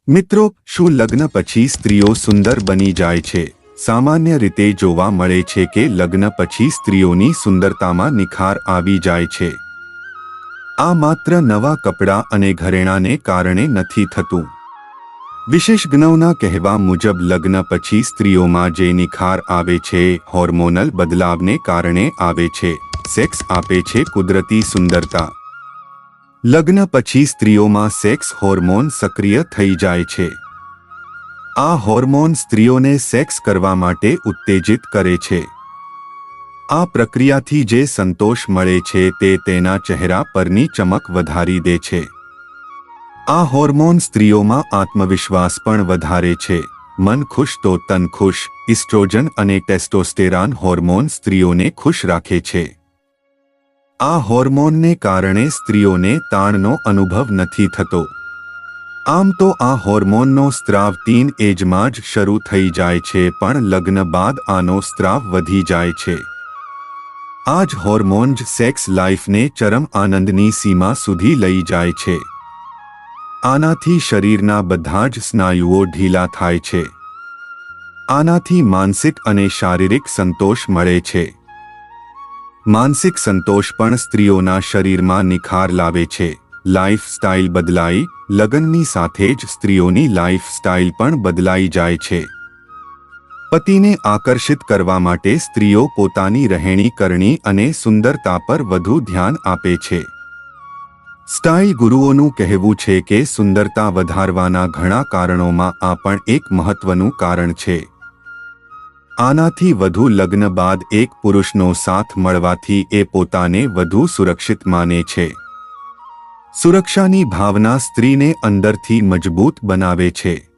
મિત્રો, શું લગ્ન પછી સ્ત્રીઓ સુંદર બની જાય છે? સામાન્ય રીતે જોવા મળે છે કે લગ્ન પછી સ્ત્રીઓની સુંદરતામાં નિખાર આવી જાય છે. આ માત્ર નવા કપડાં અને ઘરેણાંને કારણે નથી થતું. વિશેષજ્ઞોના કહેવા મુજબ લગ્ન પછી સ્ત્રીઓમાં જે નિખાર આવે છે હોર્મોનલ બદલાવને કારણે આવે છે. સેક્સ આપે છે કુદરતી સુંદરતા. લગ્ન પછી સ્ત્રીઓમાં સેક્સ હોર્મોન સક્રિય થઈ જાય છે. આ હોર્મોન સ્ત્રીઓને સેક્સ કરવા માટે ઉત્તેજિત કરે છે. આ પ્રક્રિયાથી જે સંતોષ મળે છે તે તેના ચહેરા પરની ચમક વધારી દે છે. આ હોર્મોન સ્ત્રીઓમાં આત્મવિશ્વાસ પણ વધારે છે. મન ખુશ તો તન ખુશ. ઇસ્ટ્રોજન અને ટેસ્ટોસ્ટેરોન હોર્મોન સ્ત્રીઓને ખુશ રાખે છે. આ હોર્મોનને કારણે સ્ત્રીઓને તાણનો અનુભવ નથી થતો. આમ તો આ હોર્મોનનો સ્ત્રાવ ટીન એજમાં જ શરૂ થઈ જાય છે, પણ લગ્ન બાદ આનો સ્ત્રાવ વધી જાય છે. આ જ હોર્મોન જ સેક્સ લાઈફને ચરમ આનંદની સીમા સુધી લઈ જાય છે. આનાથી શરીરના બધા જ સ્નાયુઓ ઢીલા થાય છે. આનાથી માનસિક અને શારીરિક સંતોષ મળે છે. માનસિક સંતોષ પણ સ્ત્રીઓના શરીરમાં નિખાર લાવે છે. લાઈફ સ્ટાઇલ બદલાઈ. લગ્નની સાથે જ સ્ત્રીઓની લાઈફ સ્ટાઇલ પણ બદલાઈ જાય છે. પતિને આકર્ષિત કરવા માટે સ્ત્રીઓ પોતાની રહેણી કરણી અને સુંદરતા પર વધુ ધ્યાન આપે છે. સ્ટાઇલ ગુરુઓનું કહેવું છે કે સુંદરતા વધારવાના ઘણા કારણોમાં આ પણ એક મહત્વનું કારણ છે. આનાથી વધુ લગ્ન બાદ એક પુરુષનો સાથ મળવાથી એ પોતાને વધુ સુરક્ષિત માને છે. સુરક્ષાની ભાવના સ્ત્રીને અંદરથી મજબૂત બનાવે છે.